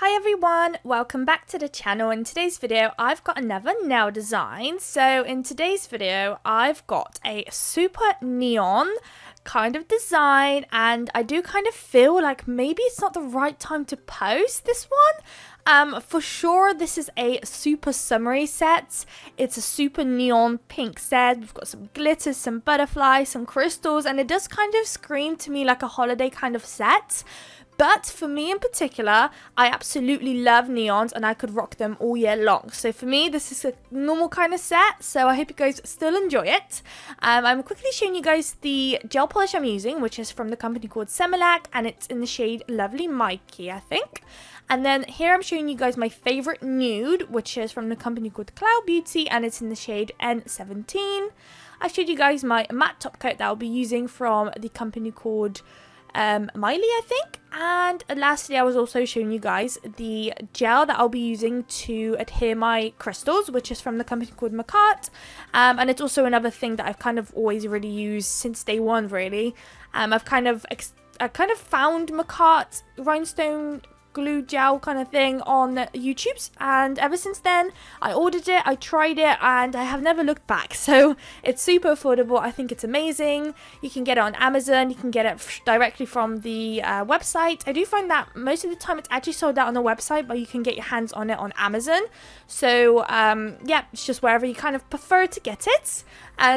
Hi everyone, welcome back to the channel. In today's video I've got another nail design. So in today's video I've got a super neon kind of design, and I do kind of feel like maybe it's not the right time to post this one. For sure this is a super summery set. It's a super neon pink set. We've got some glitters, some butterflies, some crystals, and it does kind of scream to me like a holiday kind of set. But for me in particular, I absolutely love neons and I could rock them all year long. So for me, this is a normal kind of set. So I hope you guys still enjoy it. I'm quickly showing you guys the gel polish I'm using, which is from the company called Semilac, and it's in the shade Lovely Mikey, I think. And then here I'm showing you guys my favorite nude, which is from the company called Cloud Beauty, and it's in the shade N17. I showed you guys my matte top coat that I'll be using from the company called Miley, I think. And lastly, I was also showing you guys the gel that I'll be using to adhere my crystals, which is from the company called Macart. And it's also another thing that I've kind of always really used since day one, really. I kind of found Macart rhinestone glue gel kind of thing on YouTube, and ever since then I ordered it, I tried it, and I have never looked back. So it's super affordable. I think it's amazing. You can get it on Amazon, you can get it directly from the website. I do find that most of the time it's actually sold out on the website, but you can get your hands on it on Amazon. So yeah, it's just wherever you kind of prefer to get it.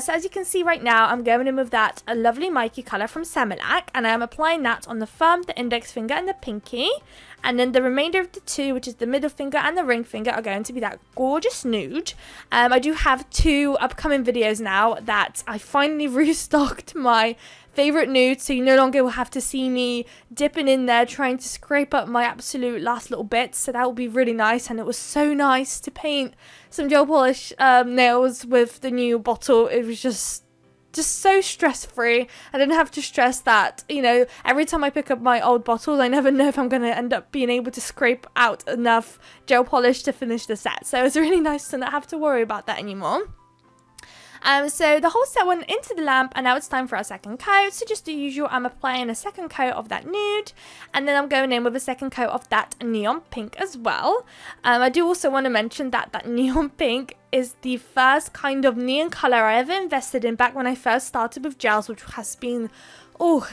So as you can see right now, I'm going in with that Lovely Mikey colour from Semilac, and I'm applying that on the thumb, the index finger and the pinky. And then the remainder of the two, which is the middle finger and the ring finger, are going to be that gorgeous nude. I do have two upcoming videos now that I finally restocked my favorite nude, so you no longer will have to see me dipping in there trying to scrape up my absolute last little bits. So that will be really nice, and it was so nice to paint some gel polish nails with the new bottle. It was just so stress-free. I didn't have to stress that, you know, every time I pick up my old bottles, I never know if I'm going to end up being able to scrape out enough gel polish to finish the set. So it's really nice to not have to worry about that anymore. So the whole set went into the lamp, and now it's time for our second coat. So just the usual, I'm applying a second coat of that nude, and then I'm going in with a second coat of that neon pink as well. I do also want to mention that that neon pink is the first kind of neon color I ever invested in back when I first started with gels, which has been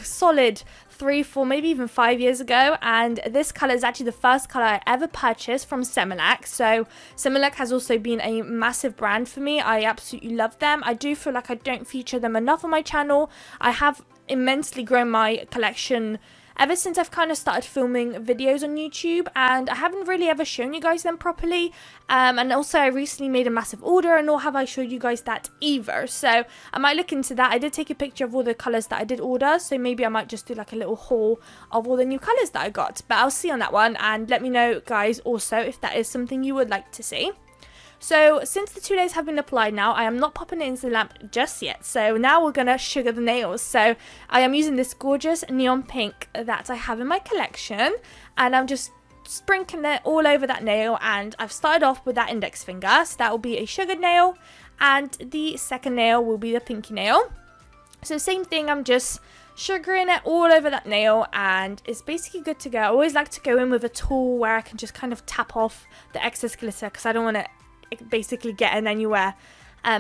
solid 3, 4, maybe even 5 years ago. And this color is actually the first color I ever purchased from Semilac. So Semilac has also been a massive brand for me. I absolutely love them. I do feel like I don't feature them enough on my channel. I have immensely grown my collection ever since I've kind of started filming videos on YouTube, and I haven't really ever shown you guys them properly. And also I recently made a massive order, and nor have I showed you guys that either. So I might look into that. I did take a picture of all the colours that I did order, so maybe I might just do like a little haul of all the new colours that I got. But I'll see on that one, and let me know guys also if that is something you would like to see. So since the 2 layers have been applied now, I am not popping it into the lamp just yet. So now we're going to sugar the nails. So I am using this gorgeous neon pink that I have in my collection, and I'm just sprinkling it all over that nail. And I've started off with that index finger, so that will be a sugared nail, and the second nail will be the pinky nail. So same thing, I'm just sugaring it all over that nail, and it's basically good to go. I always like to go in with a tool where I can just kind of tap off the excess glitter, because I don't want to basically getting anywhere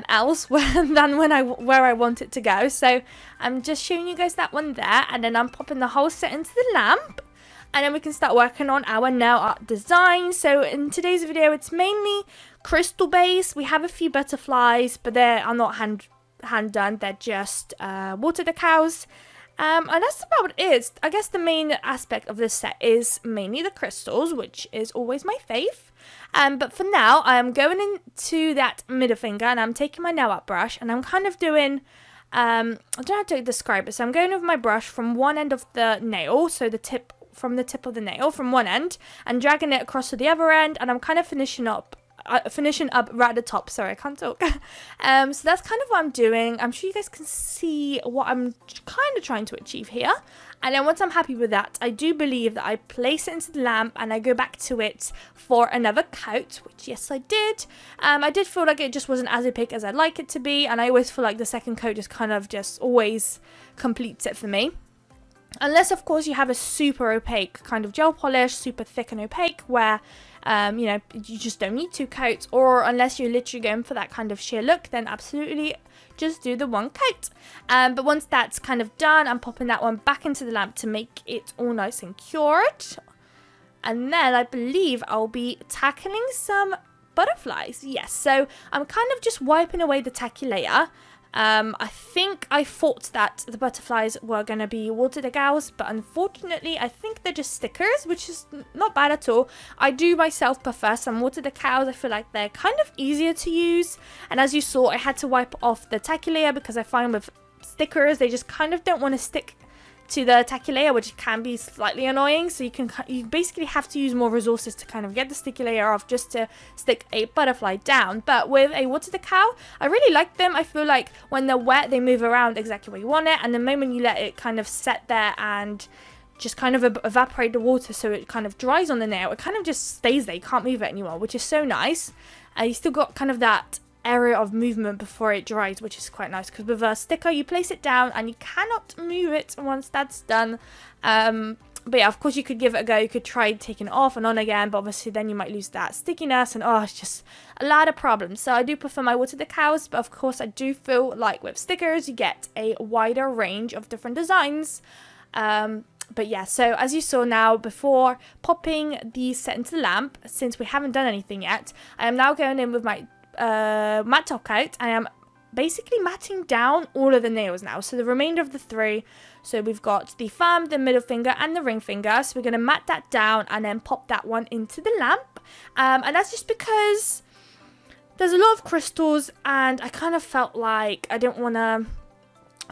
else than where I want it to go. So I'm just showing you guys that one there, and then I'm popping the whole set into the lamp, and then we can start working on our nail art design. So in today's video, it's mainly crystal based. We have a few butterflies, but they are not hand done. They're just water decals. And that's about it. I guess the main aspect of this set is mainly the crystals, which is always my fave. But for now, I am going into that middle finger, and I'm taking my nail art brush, and I'm kind of doing, I don't know how to describe it. So I'm going with my brush from one end of the nail, so the tip of the nail from one end, and dragging it across to the other end, and I'm kind of finishing up right at the top. Sorry, I can't talk. So that's kind of what I'm doing. I'm sure you guys can see what I'm kind of trying to achieve here. And then once I'm happy with that, I do believe that I place it into the lamp, and I go back to it for another coat, which yes I did. I did feel like it just wasn't as opaque as I'd like it to be, and I always feel like the second coat just kind of always completes it for me. Unless, of course, you have a super opaque kind of gel polish, super thick and opaque, where, you know, you just don't need 2 coats. Or unless you're literally going for that kind of sheer look, then absolutely just do the 1 coat. But once that's kind of done, I'm popping that one back into the lamp to make it all nice and cured. And then I believe I'll be tackling some butterflies. Yes, so I'm kind of just wiping away the tacky layer. I think I thought that the butterflies were going to be water decals, but unfortunately I think they're just stickers, which is not bad at all. I do myself prefer some water decals. I feel like they're kind of easier to use, and as you saw, I had to wipe off the tacky layer because I find with stickers they just kind of don't want to stick to the tacky layer, which can be slightly annoying. So you basically have to use more resources to kind of get the sticky layer off just to stick a butterfly down. But with a water decal, I really like them. I feel like when they're wet, they move around exactly where you want it, and the moment you let it kind of set there and just kind of evaporate the water so it kind of dries on the nail, it kind of just stays there. You can't move it anymore, which is so nice. You still got kind of that area of movement before it dries, which is quite nice, because with a sticker you place it down and you cannot move it once that's done. But yeah, of course you could give it a go. You could try taking it off and on again, but obviously then you might lose that stickiness, and it's just a lot of problems. So I do prefer my water decals, but of course I do feel like with stickers you get a wider range of different designs. But yeah, so as you saw now, before popping the set into the lamp, since we haven't done anything yet, I am now going in with my matte top coat. I am basically matting down all of the nails now, so the remainder of the 3. So we've got the thumb, the middle finger and the ring finger, so we're going to mat that down and then pop that one into the lamp. And that's just because there's a lot of crystals and I kind of felt like I don't want to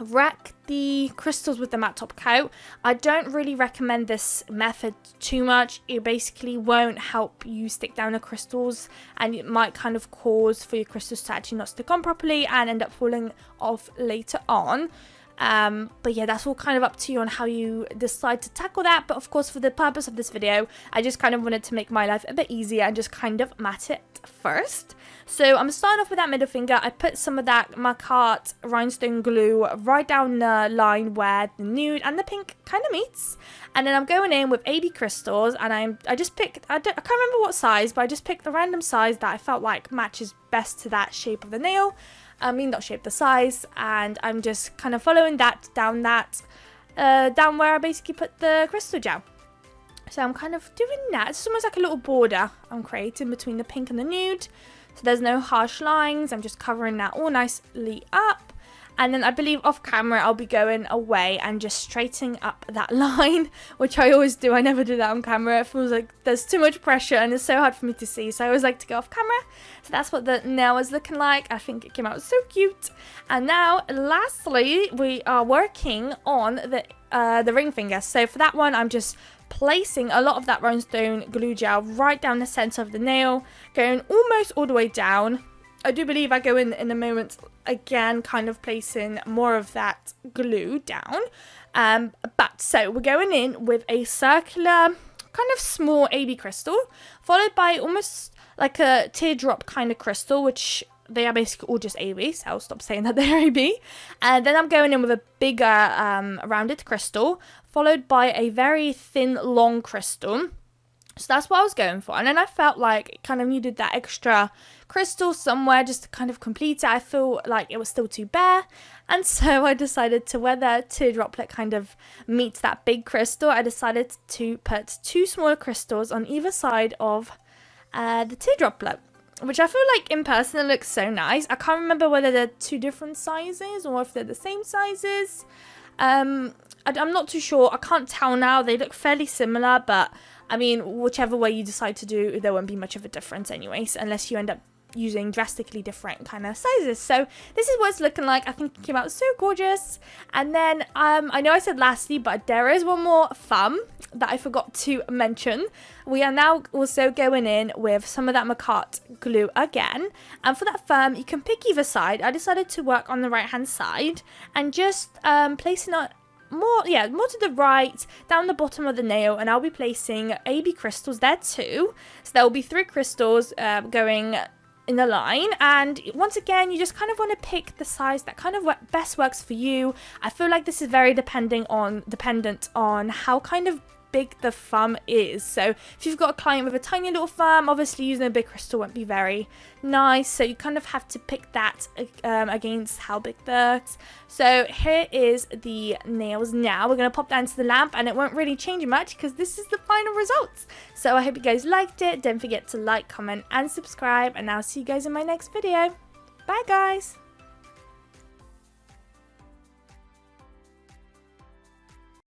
wreck the crystals with the matte top coat. I don't really recommend this method too much. It basically won't help you stick down the crystals, and it might kind of cause for your crystals to actually not stick on properly and end up falling off later on. But yeah, that's all kind of up to you on how you decide to tackle that. But of course, for the purpose of this video, I just kind of wanted to make my life a bit easier and just kind of mat it first. So I'm starting off with that middle finger. I put some of that Macart rhinestone glue right down the line where the nude and the pink kind of meets. And then I'm going in with AB crystals, and I just picked, I can't remember what size, but I just picked a random size that I felt like matches best to that shape of the nail. I mean, not shape, the size. And I'm just kind of following that down where I basically put the crystal gel. So I'm kind of doing that. It's almost like a little border I'm creating between the pink and the nude. So there's no harsh lines. I'm just covering that all nicely up. And then I believe off camera I'll be going away and just straightening up that line, which I always do. I never do that on camera. It feels like there's too much pressure and it's so hard for me to see. So I always like to go off camera. So that's what the nail is looking like. I think it came out so cute. And now, lastly, we are working on the ring finger. So for that one, I'm just placing a lot of that rhinestone glue gel right down the center of the nail, going almost all the way down. I do believe I go in a moment again, kind of placing more of that glue down. But so we're going in with a circular, kind of small AB crystal, followed by almost like a teardrop kind of crystal, which they are basically all just AB, so I'll stop saying that they're AB. And then I'm going in with a bigger rounded crystal, followed by a very thin, long crystal. So that's what I was going for. And then I felt like it kind of needed that extra crystal somewhere just to kind of complete it. I feel like it was still too bare. And so I decided to, where the teardroplet kind of meets that big crystal, I decided to put 2 smaller crystals on either side of the teardroplet, which I feel like in person it looks so nice. I can't remember whether they're 2 different sizes or if they're the same sizes. I'm not too sure. I can't tell now. They look fairly similar, but I mean, whichever way you decide to do, there won't be much of a difference anyways, unless you end up using drastically different kind of sizes. So this is what it's looking like. I think it came out so gorgeous. And then I know I said lastly, but there is one more thumb that I forgot to mention. We are now also going in with some of that Macart glue again, and for that thumb you can pick either side. I decided to work on the right hand side and just placing it more to the right, down the bottom of the nail, and I'll be placing AB crystals there too. So there will be 3 crystals going in a line, and once again you just kind of want to pick the size that kind of best works for you. I feel like this is very dependent on how kind of big the thumb is. So if you've got a client with a tiny little thumb, obviously using a big crystal won't be very nice, so you kind of have to pick that against how big that. So here is the nails now. We're going to pop that into the lamp, and it won't really change much because this is the final results. So I hope you guys liked it. Don't forget to like, comment and subscribe, and I'll see you guys in my next video. Bye guys.